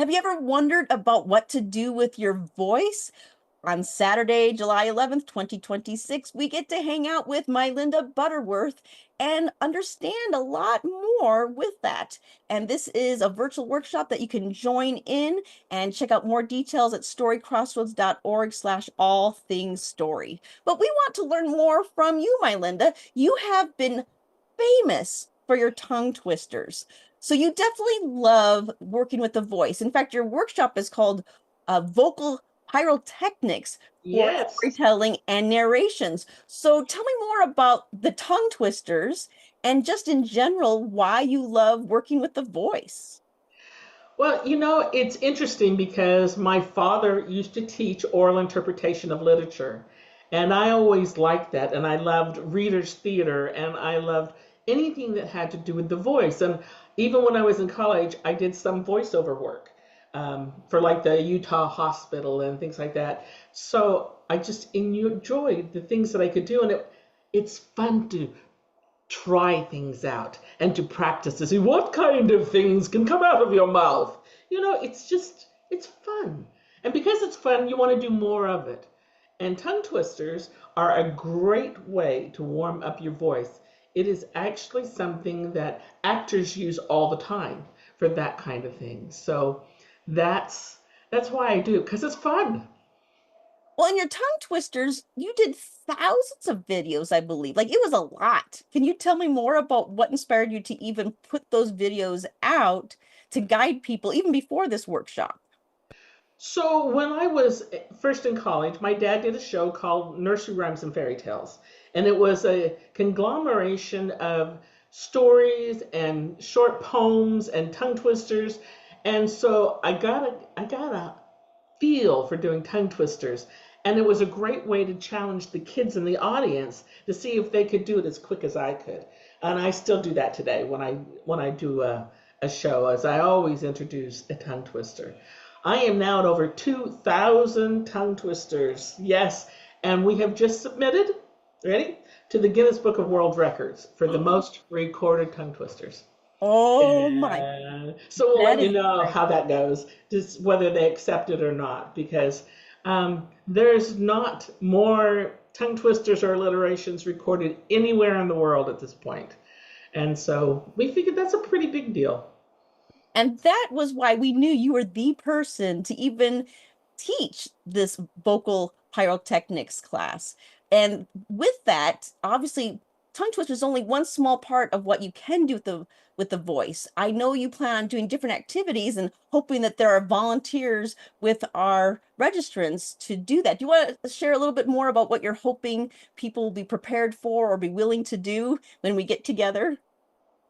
Have you ever wondered about what to do with your voice? On Saturday, July 11th, 2026, we get to hang out with MyLinda Butterworth and understand a lot more with that. And this is a virtual workshop that you can join in and check out more details at storycrossroads.org/all things story. But we want to learn more from you, MyLinda. You have been famous for your tongue twisters. So you definitely love working with the voice. In fact, your workshop is called Vocal Pyrotechnics for Yes. storytelling and narrations. So tell me more about the tongue twisters and just in general, why you love working with the voice. Well, it's interesting because my father used to teach oral interpretation of literature. And I always liked that. And I loved readers' theater and I loved anything that had to do with the voice. And even when I was in college, I did some voiceover work for like the Utah hospital and things like that. So I just enjoyed the things that I could do. And it's fun to try things out and to practice to see what kind of things can come out of your mouth. It's fun. And because it's fun, you want to do more of it. And tongue twisters are a great way to warm up your voice. It is actually something that actors use all the time for that kind of thing. So that's why I do it, because it's fun. Well, in your tongue twisters, you did thousands of videos, I believe. Like it was a lot. Can you tell me more about what inspired you to even put those videos out to guide people even before this workshop? So when I was first in college, my dad did a show called Nursery Rhymes and Fairy Tales, and it was a conglomeration of stories and short poems and tongue twisters. And so I got a feel for doing tongue twisters, and it was a great way to challenge the kids in the audience to see if they could do it as quick as I could. And I still do that today when I do a show, as I always introduce a tongue twister. I am now at over 2,000 tongue twisters. Yes, and we have just submitted, ready, to the Guinness Book of World Records for the most recorded tongue twisters. Oh my, And so we'll that let you is know great. how that goes, just whether they accept it or not, because there's not more tongue twisters or alliterations recorded anywhere in the world at this point. And so we figured that's a pretty big deal. And that was why we knew you were the person to even teach this vocal pyrotechnics class. And with that, obviously, tongue twister is only one small part of what you can do with the voice. I know you plan on doing different activities and hoping that there are volunteers with our registrants to do that. Do you want to share a little bit more about what you're hoping people will be prepared for or be willing to do when we get together?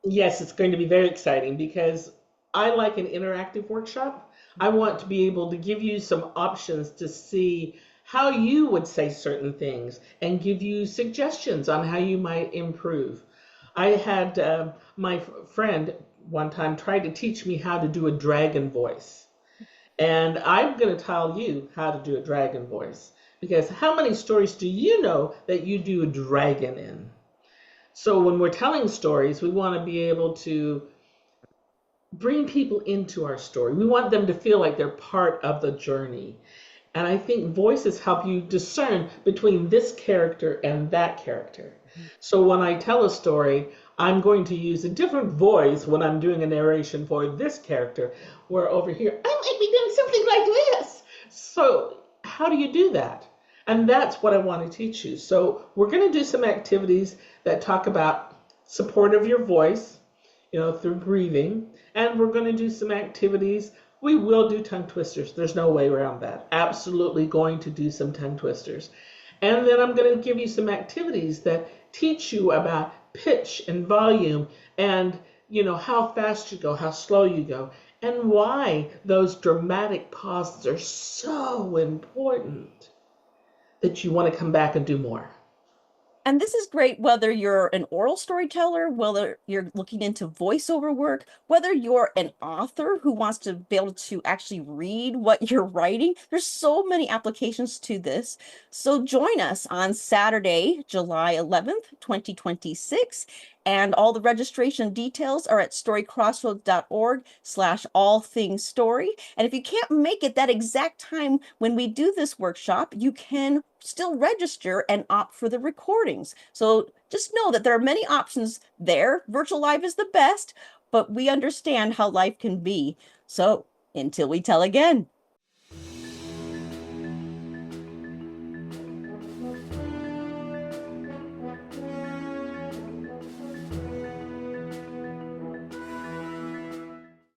Yes, it's going to be very exciting because I like an interactive workshop. I want to be able to give you some options to see how you would say certain things and give you suggestions on how you might improve. I had my friend one time tried to teach me how to do a dragon voice. And I'm going to tell you how to do a dragon voice. Because how many stories do you know that you do a dragon in? So when we're telling stories, we want to be able to bring people into our story. We want them to feel like they're part of the journey. And I think voices help you discern between this character and that character. So when I tell a story, I'm going to use a different voice when I'm doing a narration for this character, where over here, I might be doing something like this. So, how do you do that? And that's what I want to teach you. So, we're going to do some activities that talk about support of your voice, through breathing. And we're going to do some activities. We will do tongue twisters. There's no way around that. Absolutely going to do some tongue twisters. And then I'm going to give you some activities that teach you about pitch and volume and, how fast you go, how slow you go, and why those dramatic pauses are so important that you want to come back and do more. And this is great whether you're an oral storyteller, whether you're looking into voiceover work, whether you're an author who wants to be able to actually read what you're writing. There's so many applications to this. So join us on Saturday, July 11th, 2026, And all the registration details are at storycrossroads.org/all-things-story. And if you can't make it that exact time when we do this workshop, you can still register and opt for the recordings. So just know that there are many options there. Virtual Live is the best, but we understand how life can be. So until we tell again.